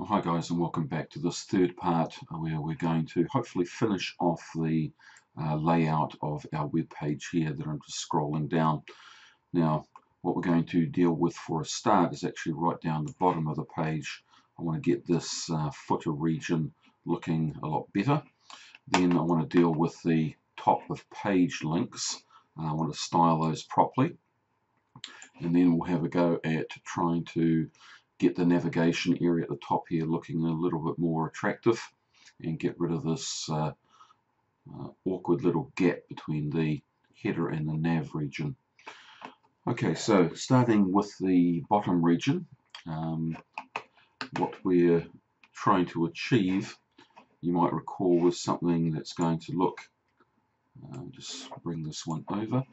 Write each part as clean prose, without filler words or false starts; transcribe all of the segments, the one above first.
Well, hi guys, and welcome back to this third part where we're going to hopefully finish off the layout of our web page here that I'm just scrolling down. Now, what we're going to deal with for a start is actually right down the bottom of the page. I want to get this footer region looking a lot better. Then I want to deal with the top of page links. I want to style those properly. And then we'll have a go at trying to get the navigation area at the top here looking a little bit more attractive and get rid of this awkward little gap between the header and the nav region. Okay, so starting with the bottom region, what we're trying to achieve, you might recall, was something that's going to look, just bring this one over,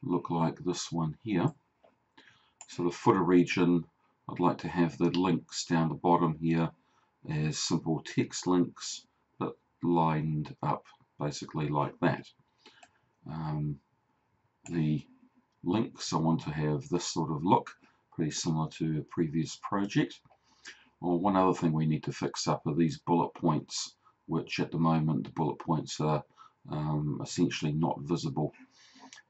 look like this one here. So the footer region, I'd like to have the links down the bottom here as simple text links, but lined up basically like that. The links, I want to have this sort of look, pretty similar to a previous project. Well, one other thing we need to fix up are these bullet points, which at the moment the bullet points are essentially not visible.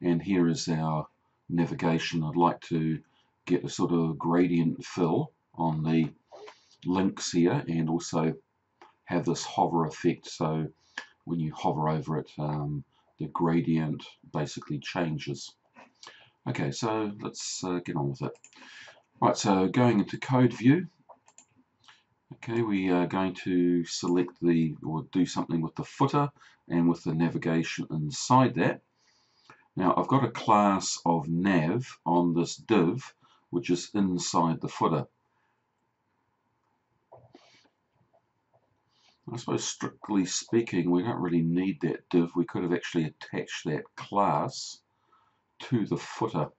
And here is our navigation. I'd like to get a sort of gradient fill on the links here and also have this hover effect, so when you hover over it the gradient basically changes. Okay, so let's get on with it. Right, so going into code view, okay, we are going to select or do something with the footer and with the navigation inside that. Now I've got a class of nav on this div which is inside the footer. I suppose strictly speaking we don't really need that div. We could have actually attached that class to the footer.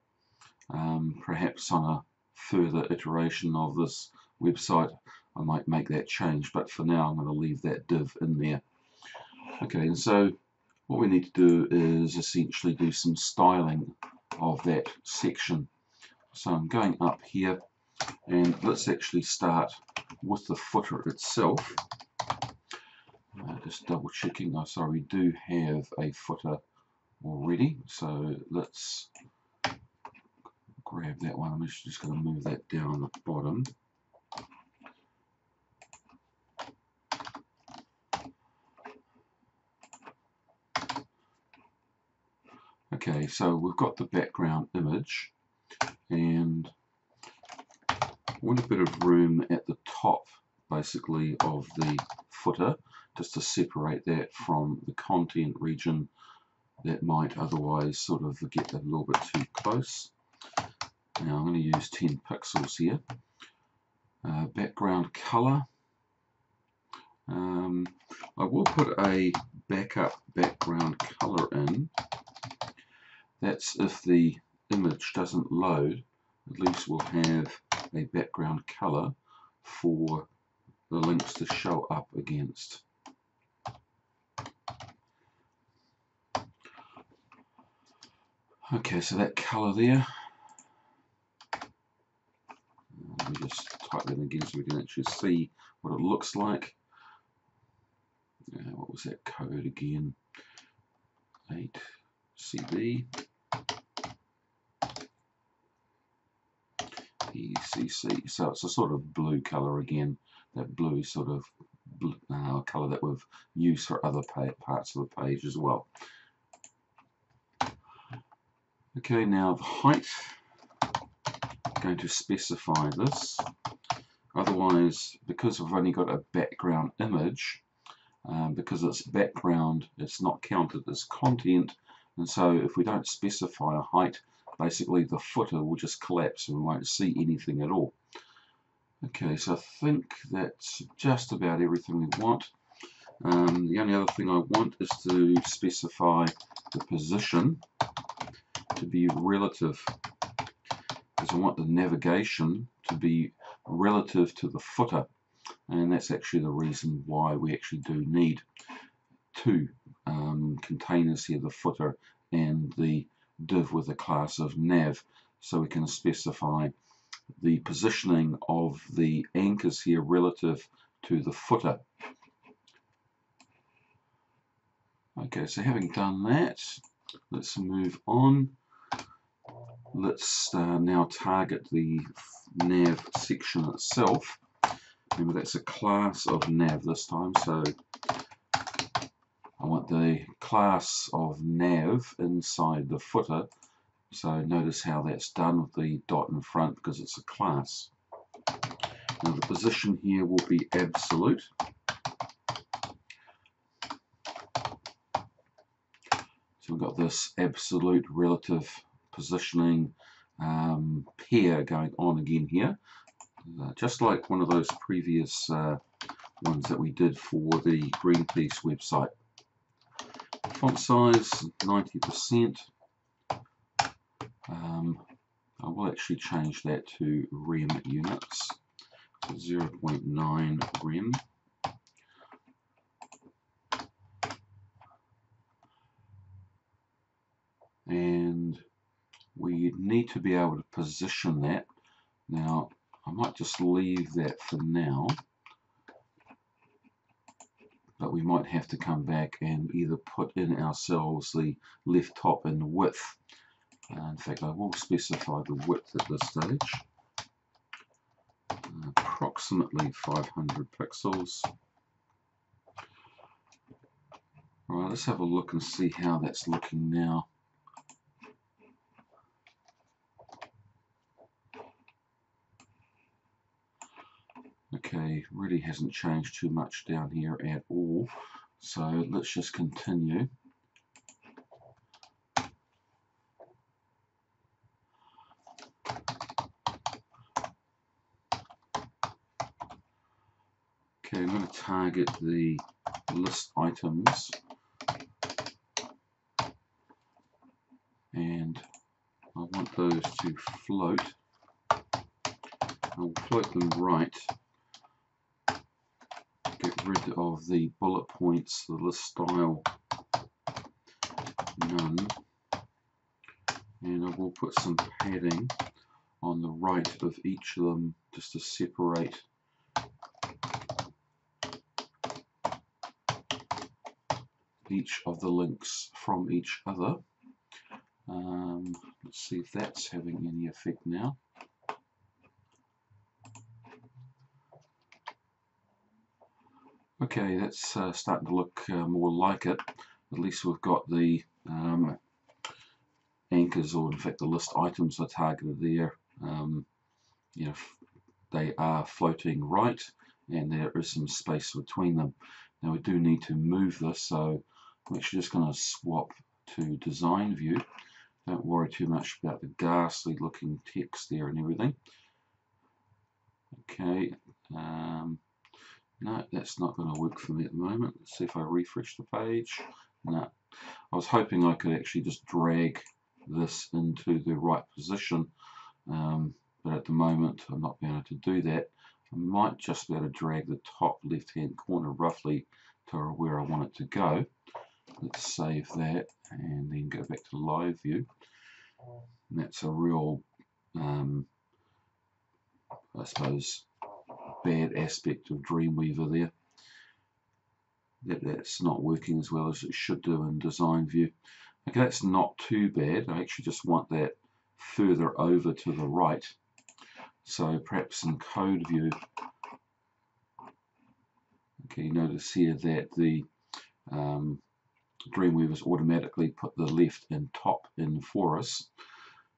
Perhaps on a further iteration of this website I might make that change, but for now I'm going to leave that div in there. Okay, and so what we need to do is essentially do some styling of that section. So I'm going up here and let's actually start with the footer itself. Just double checking, sorry, we do have a footer already, so let's grab that one. I'm just going to move that down on the bottom. Okay, so we've got the background image and I want a bit of room at the top basically of the footer just to separate that from the content region that might otherwise sort of get a little bit too close. Now I'm going to use 10 pixels here. Background color. I will put a backup background color in. That's if the image doesn't load, at least we'll have a background color for the links to show up against. Okay, so that color there, let me just type that again so we can actually see what it looks like. What was that code again? 8CB ECC. So it's a sort of blue color again. That blue sort of color that we've used for other parts of the page as well. Okay, now the height, I'm going to specify this. Otherwise, because we've only got a background image, because it's background, it's not counted as content, and so if we don't specify a height, basically the footer will just collapse and we won't see anything at all. Okay, so I think that's just about everything we want. The only other thing I want is to specify the position to be relative, because I want the navigation to be relative to the footer, and that's actually the reason why we actually do need two containers here, the footer and the div with a class of nav, so we can specify the positioning of the anchors here relative to the footer. Okay, so having done that, let's move on. Let's now target the nav section itself. Remember, that's a class of nav this time, so I want the class of nav inside the footer. So notice how that's done with the dot in front because it's a class. Now the position here will be absolute. So we've got this absolute relative positioning pair going on again here. Just like one of those previous ones that we did for the Greenpeace website. Font size 90%. I will actually change that to rem units, so 0.9 rem. And we need to be able to position that. Now, I might just leave that for now, but we might have to come back and either put in ourselves the left top and the width. In fact, I will specify the width at this stage. Approximately 500 pixels. Alright, let's have a look and see how that's looking now. Okay, really hasn't changed too much down here at all. So let's just continue. Okay, I'm going to target the list items and I want those to float. I'll float them right. Get rid of the bullet points, the list style, none. And I will put some padding on the right of each of them just to separate each of the links from each other. Let's see if that's having any effect now. Okay, that's starting to look more like it. At least we've got the anchors, or in fact the list items are targeted there. You know, they are floating right, and there is some space between them. Now we do need to move this, so I'm actually just going to swap to design view. Don't worry too much about the ghastly looking text there and everything. Okay, no, that's not going to work for me at the moment. Let's see if I refresh the page. No, I was hoping I could actually just drag this into the right position, but at the moment I'm not being able to do that. I might just be able to drag the top left hand corner roughly to where I want it to go. Let's save that and then go back to live view. And that's a real, I suppose, bad aspect of Dreamweaver there. That's not working as well as it should do in design view. Okay, that's not too bad. I actually just want that further over to the right. So perhaps in code view, okay, notice here that the Dreamweaver's automatically put the left and top in for us.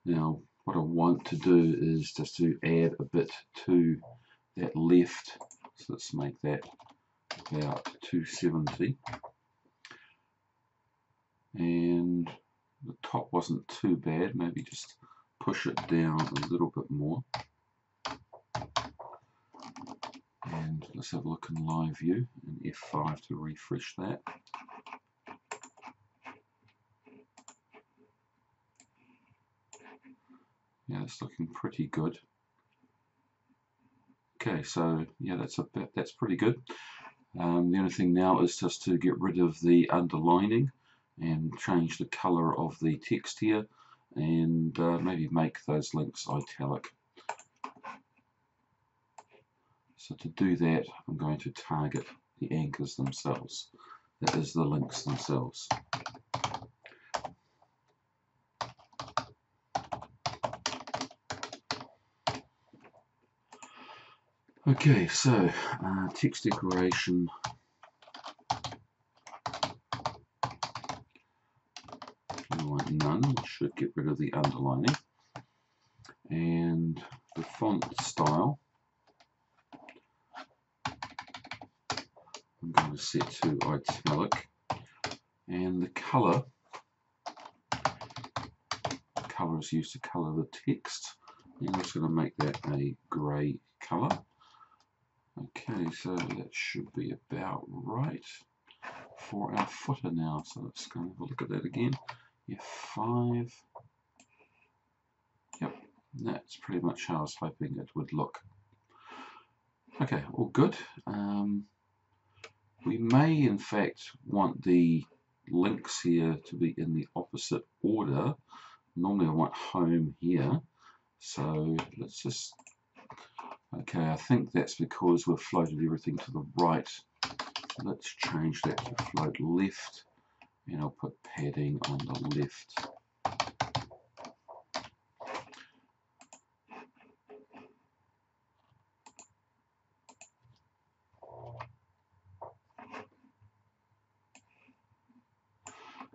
Now, what I want to do is just to add a bit to that left. So let's make that about 270. And the top wasn't too bad. Maybe just push it down a little bit more. And let's have a look in live view and F5 to refresh that. Yeah, it's looking pretty good. Okay, so yeah, that's pretty good. The only thing now is just to get rid of the underlining and change the color of the text here, and maybe make those links italic. So to do that, I'm going to target the anchors themselves, that is the links themselves. Okay, so text decoration. I want none, should get rid of the underlining. And the font style, I'm going to set to italic. And the color is used to color the text. And I'm just going to make that a grey color. Okay, so that should be about right for our footer now. So let's go and have a look at that again. F5. Yep, that's pretty much how I was hoping it would look. Okay, all good. We may in fact want the links here to be in the opposite order. Normally I want home here. So let's just, okay, I think that's because we've floated everything to the right. Let's change that to float left, and I'll put padding on the left.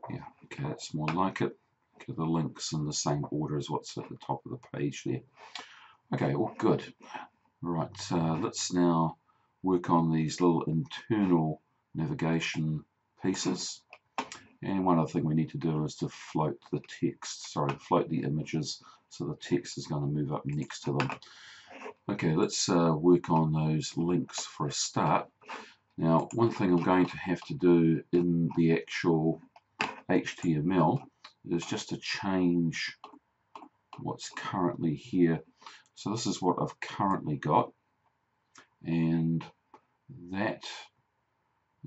Yeah, okay, that's more like it. Okay, the links in the same order as what's at the top of the page there. Okay, all good. Right, let's now work on these little internal navigation pieces. And one other thing we need to do is to float the text, float the images so the text is going to move up next to them. Okay, let's work on those links for a start. Now, one thing I'm going to have to do in the actual HTML is just to change what's currently here. So this is what I've currently got, and that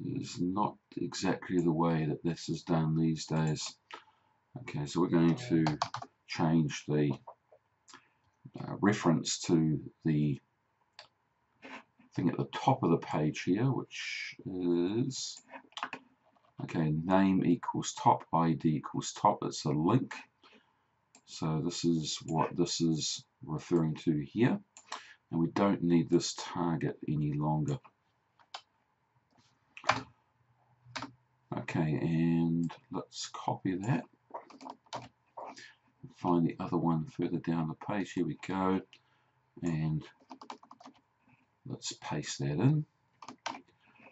is not exactly the way that this is done these days. Okay, so we're going to change the reference to the thing at the top of the page here, which is, okay, name equals top, ID equals top. It's a link. So this is what this is referring to here. And we don't need this target any longer. Okay, and let's copy that. Find the other one further down the page. Here we go. And let's paste that in.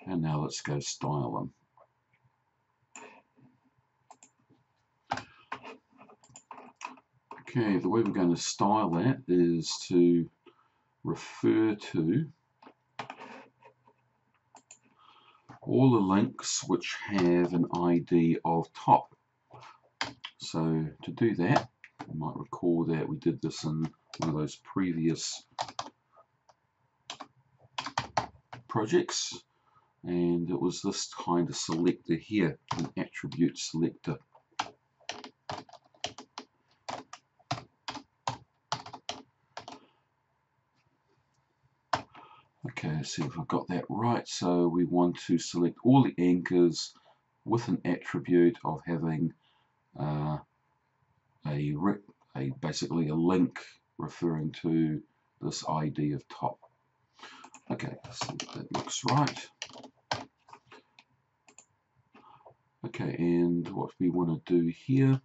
And now let's go style them. Okay, the way we're going to style that is to refer to all the links which have an ID of top. So to do that, you might recall that we did this in one of those previous projects, and it was this kind of selector here, an attribute selector. Okay, let's see if I've got that right. So we want to select all the anchors with an attribute of having basically a link referring to this ID of top. Okay, so that looks right. Okay, and what we want to do here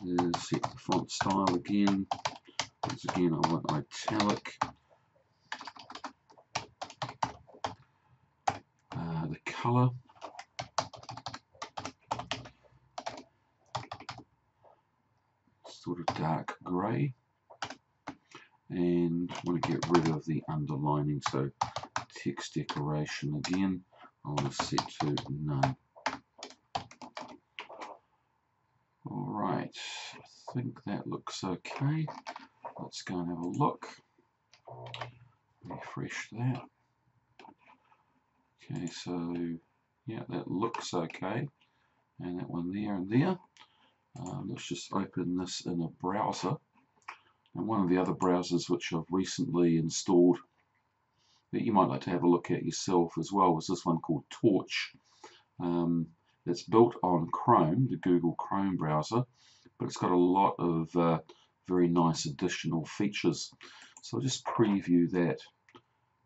is set the font style again. Once again, I want italic. The color, sort of dark grey, and I want to get rid of the underlining, so text decoration again I want to set to none. Alright, I think that looks okay. Let's go and have a look. Refresh that. Okay, so yeah, that looks okay. And that one there and there. Let's just open this in a browser. And one of the other browsers which I've recently installed that you might like to have a look at yourself as well is this one called Torch. It's built on Chrome, the Google Chrome browser, but it's got a lot of very nice additional features. So I'll just preview that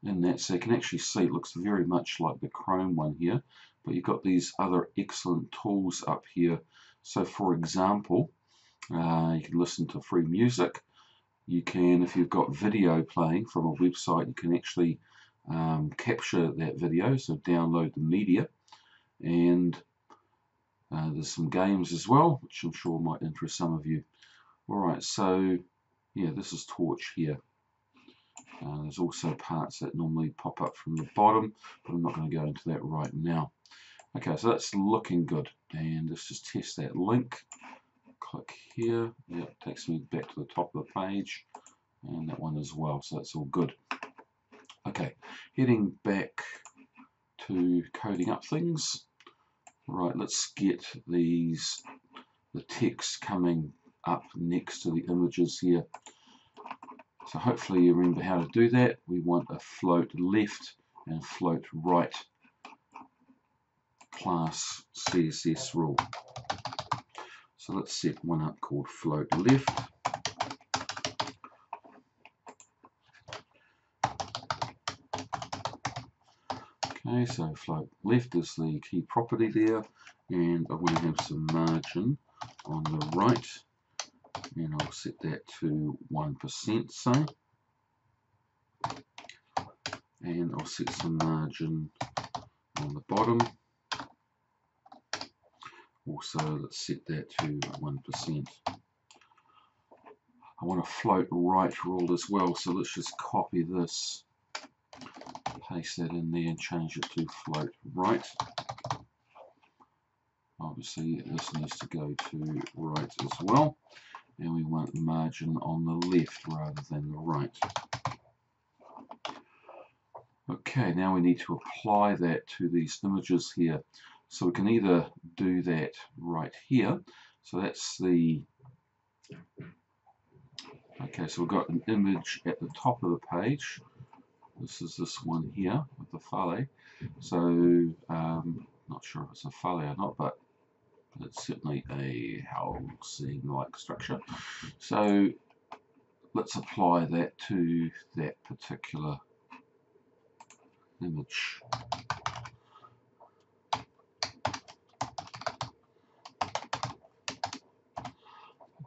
in that, so you can actually see it looks very much like the Chrome one here, but you've got these other excellent tools up here. So for example, you can listen to free music. You can, if you've got video playing from a website, you can actually capture that video, so download the media. And there's some games as well, which I'm sure might interest some of you. Alright, so yeah, this is Torch here. There's also parts that normally pop up from the bottom, but I'm not going to go into that right now. Okay, so that's looking good, and let's just test that link. Click here, yep, takes me back to the top of the page, and that one as well, so that's all good. Okay, heading back to coding up things. Right, let's get the text coming up next to the images here. So hopefully you remember how to do that. We want a float left and float right class CSS rule. So let's set one up called float left. Okay, so float left is the key property there, and I want to have some margin on the right, and I'll set that to 1%, say, and I'll set some margin on the bottom. Also, let's set that to 1%. I want a float right rule as well, so let's just copy this, paste that in there and change it to float right. Obviously this needs to go to right as well, and we want margin on the left rather than the right. Okay, now we need to apply that to these images here. So we can either do that right here, so that's the, okay, so we've got an image at the top of the page. This is this one here with the fale. So, not sure if it's a fale or not, but it's certainly a housing-like structure. So, let's apply that to that particular image.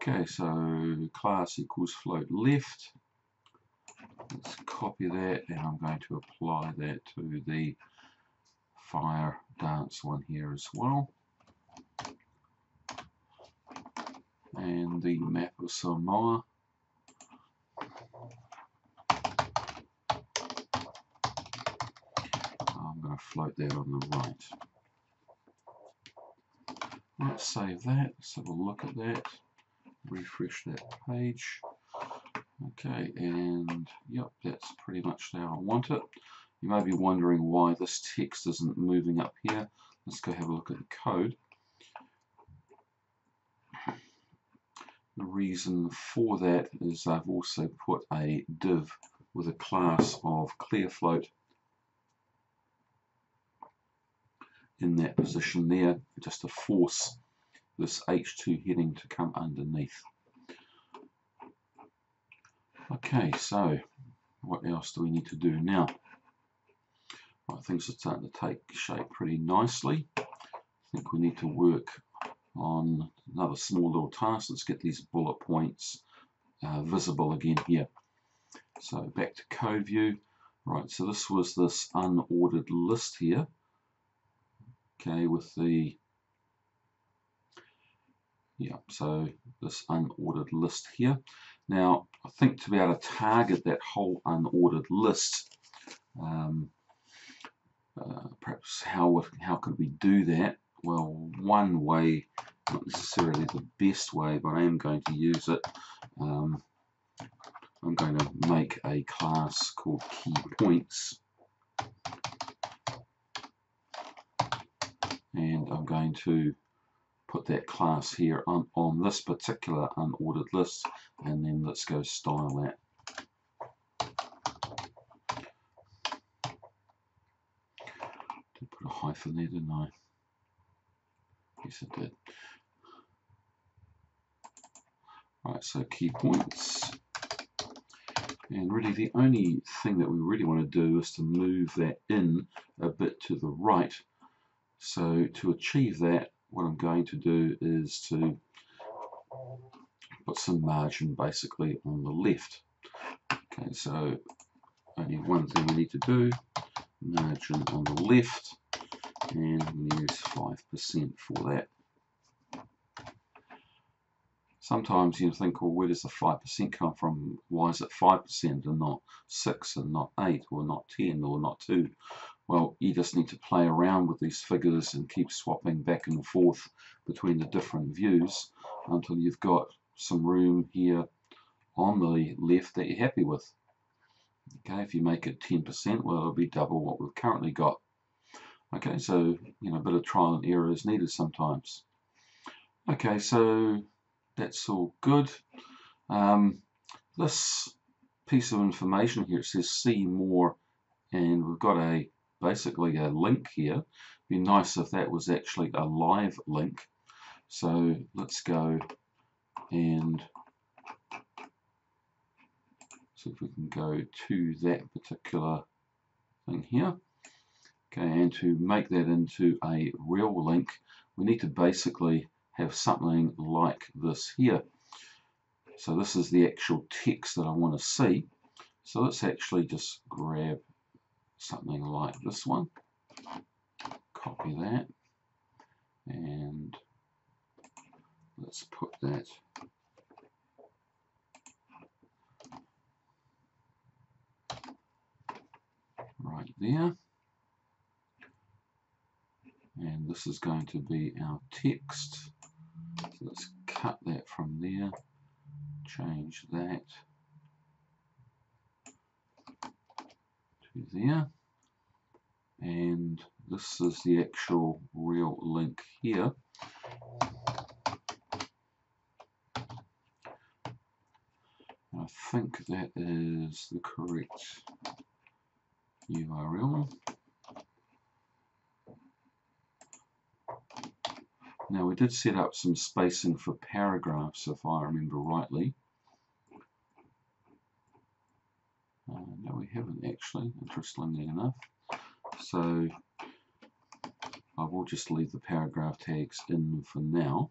Okay, so class equals float left. Let's copy that, and I'm going to apply that to the fire dance one here as well. And the map of Samoa. I'm going to float that on the right. Let's save that. Let's have a look at that. Refresh that page. Okay, and yep, that's pretty much how I want it. You may be wondering why this text isn't moving up here. Let's go have a look at the code. The reason for that is I've also put a div with a class of ClearFloat in that position there, just to force this H2 heading to come underneath. Okay, so what else do we need to do now? Right, things are starting to take shape pretty nicely. I think we need to work on another small little task. Let's get these bullet points visible again here. So back to code view. Right, so this was this unordered list here. Okay, with the, yeah, so this unordered list here. Now, I think to be able to target that whole unordered list, perhaps how could we do that? Well, one way, not necessarily the best way, but I am going to use it. I'm going to make a class called key points, and I'm going to put that class here on this particular unordered list, and then let's go style that. Put a hyphen there, didn't I? Yes, I did. Right, so key points. And really the only thing that we really want to do is to move that in a bit to the right. So to achieve that, what I'm going to do is to put some margin basically on the left. Okay, so only one thing we need to do, margin on the left, and we use 5% for that. Sometimes you think, well, where does the 5% come from? Why is it 5% and not 6 and not 8 or not 10 or not 2? Well, you just need to play around with these figures and keep swapping back and forth between the different views until you've got some room here on the left that you're happy with. Okay, if you make it 10%, well, it'll be double what we've currently got. Okay, so, you know, a bit of trial and error is needed sometimes. Okay, so that's all good. This piece of information here, it says see more, and we've got basically a link here. It'd be nice if that was actually a live link. So let's go and see if we can go to that particular thing here. Okay, and to make that into a real link, we need to basically have something like this here. So this is the actual text that I want to see. So let's actually just grab something like this one, copy that, and let's put that right there. And this is going to be our text. So let's cut that from there, change that to there, and this is the actual real link here. I think that is the correct URL. Now we did set up some spacing for paragraphs, if I remember rightly. No, we haven't actually, interestingly enough. So I will just leave the paragraph tags in for now.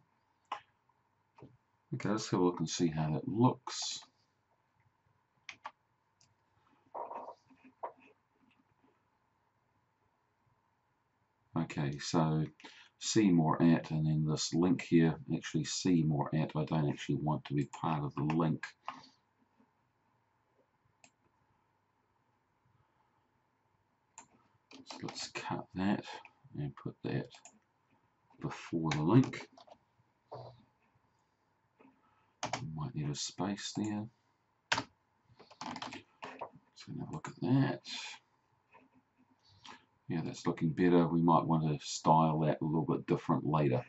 Okay, let's have a look and see how that looks. Okay, so see more at, and then this link here, actually see more at, I don't actually want to be part of the link. So let's cut that and put that before the link. We might need a space there. So have a look at that. Yeah, that's looking better. We might want to style that a little bit different later.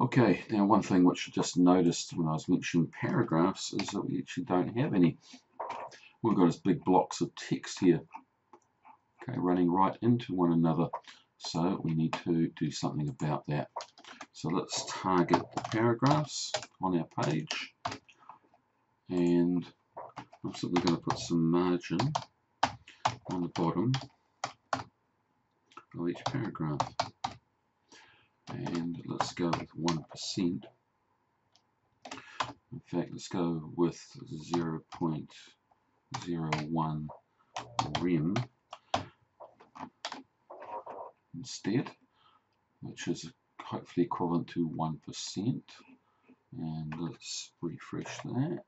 Okay, now one thing which I just noticed when I was mentioning paragraphs is that we actually don't have any. We've got these big blocks of text here, okay, running right into one another. So we need to do something about that. So let's target the paragraphs on our page, and I'm simply going to put some margin on the bottom of each paragraph, and let's go with 1%. In fact, let's go with 0.01 rem instead, which is hopefully equivalent to 1%. And let's refresh that.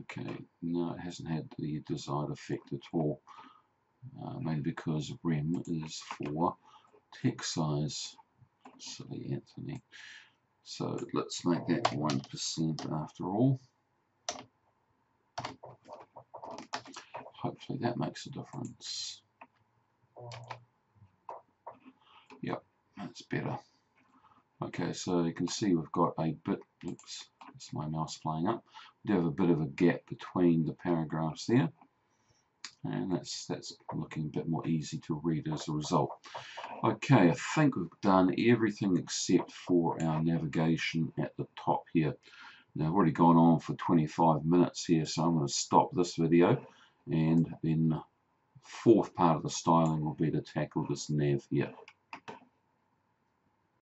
Okay, no, it hasn't had the desired effect at all, mainly because rem is for text size. Silly Anthony. So let's make that 1% after all. Hopefully that makes a difference. Yep, that's better. Okay, so you can see we've got a bit, oops, that's my mouse playing up. We do have a bit of a gap between the paragraphs there. and that's looking a bit more easy to read as a result. Okay, I think we've done everything except for our navigation at the top here. Now, I've already gone on for 25 minutes here, so I'm going to stop this video, and then the fourth part of the styling will be to tackle this nav here.